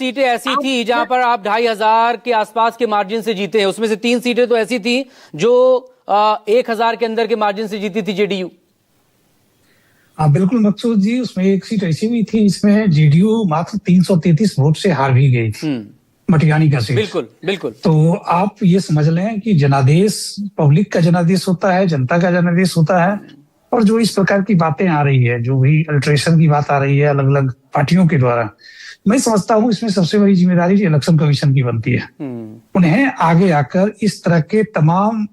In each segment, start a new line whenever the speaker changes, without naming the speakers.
सीटें ऐसी थी जहां पर आप 2500 के आसपास के मार्जिन से जीते हैं, उसमें से 3 सीटें तो ऐसी थी जो 1000 के अंदर के मार्जिन से जीती थी जेडीयू।
हाँ बिल्कुल मकसूद जी, उसमें एक सीट ऐसी भी थी इसमें जेडीयू मात्र 333 वोट से हार भी गई थी, मटियानी का सीट।
बिल्कुल बिल्कुल।
तो आप ये समझ लें कि जनादेश पब्लिक का जनादेश होता है, जनता का जनादेश होता है। और जो इस प्रकार की बातें आ रही है, जो भी अल्ट्रेशन की बात आ रही है अलग अलग पार्टियों के द्वारा, मैं समझता हूँ इसमें सबसे बड़ी जिम्मेदारी इलेक्शन कमीशन की बनती है। उन्हें आगे आकर इस तरह के तमाम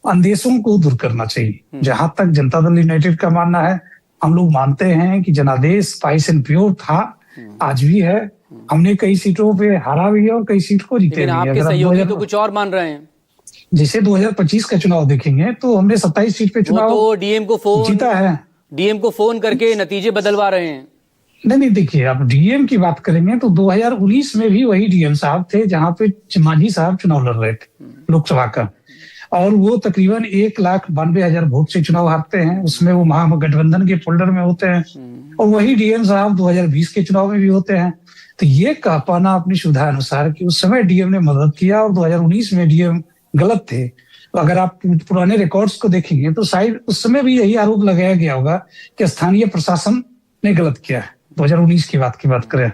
अंदेशों को दूर करना चाहिए। जहां तक जनता दल यूनाइटेड का मानना है, हम लोग मानते हैं कि जनादेश स्पाइस एंड प्योर था, आज भी है। हमने कई सीटों पे हारा भी है और कई सीट को जीते भी है।
आपके सहयोगी तो कुछ और मान रहे हैं।
जैसे 2025 का चुनाव देखेंगे तो हमने 27 सीट पे चुनाव
तो डीएम को फोन
जीता है।
डीएम को फोन करके नतीजे बदलवा रहे हैं।
नहीं देखिए, आप डीएम की बात करेंगे तो 2019 में भी वही डीएम साहब थे जहां पे मांझी साहब चुनाव लड़ रहे थे लोकसभा का, और वो तकरीबन 1,92,000 वोट से चुनाव हारते हैं। उसमें वो महागठबंधन के फोल्डर में होते हैं और वही डीएम साहब 2020 के चुनाव में भी होते हैं। तो ये कह पाना अपनी सुविधा अनुसार कि उस समय डीएम ने मदद किया और 2019 में डीएम गलत थे, तो अगर आप पुराने रिकॉर्ड्स को देखेंगे तो शायद उस समय भी यही आरोप लगाया गया होगा कि स्थानीय प्रशासन ने गलत किया है। 2019 की बात करें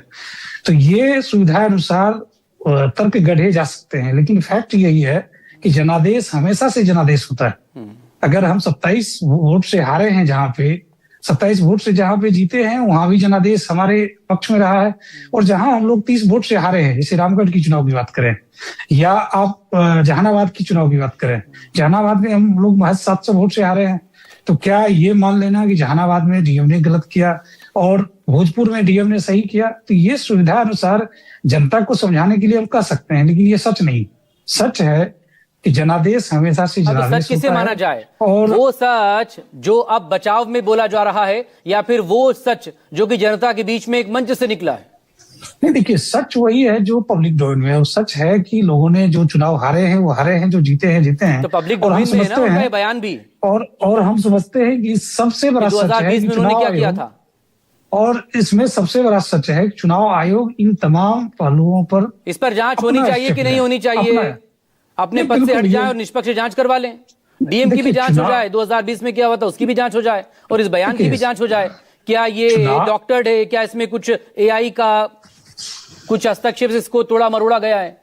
तो ये सुविधा अनुसार तर्क गढ़े जा सकते हैं, लेकिन फैक्ट यही है कि जनादेश हमेशा से जनादेश होता है। अगर हम 27 वोट से हारे हैं, जहां पे 27 वोट से जहां पे जीते हैं, वहां भी जनादेश हमारे पक्ष में रहा है। और जहां हम लोग 30 वोट से हारे हैं, जैसे रामगढ़ की चुनाव की बात करें या आप जहानाबाद की चुनाव की बात करें, जहानाबाद में हम लोग महज 700 वोट से हारे हैं। तो क्या ये मान लेना कि जहानाबाद में डीएम ने गलत किया और भोजपुर में डीएम ने सही किया? तो ये सुविधा अनुसार जनता को समझाने के लिए हम कह सकते हैं, लेकिन ये सच नहीं। सच है कि जनादेश हमेशा से जनादेश
सच किसे माना जाए,
और
वो सच जो अब बचाव में बोला जा रहा है या फिर वो सच जो कि जनता के बीच में एक मंच से निकला है?
नहीं देखिए, सच वही है जो पब्लिक डोमेन में है। सच है कि लोगों ने जो चुनाव हारे हैं वो हारे हैं, जो जीते हैं जीते हैं।
तो पब्लिक डोमेन में है ना उनका बयान भी।
और हम समझते हैं कि सबसे बड़ा सच है कि
उन्होंने क्या किया था,
और इसमें सबसे बड़ा सच है कि चुनाव आयोग इन तमाम पहलुओं पर
इस पर जांच होनी चाहिए कि नहीं होनी चाहिए, अपने पद से हट जाए और निष्पक्ष जांच करवा लें। डीएम की भी जांच हो जाए, 2020 में क्या हुआ था उसकी भी जांच हो जाए, और इस बयान की भी जांच हो जाए। क्या ये डॉक्टर्ड है, क्या इसमें कुछ एआई का कुछ हस्तक्षेप से इसको तोड़ा मरोड़ा गया है?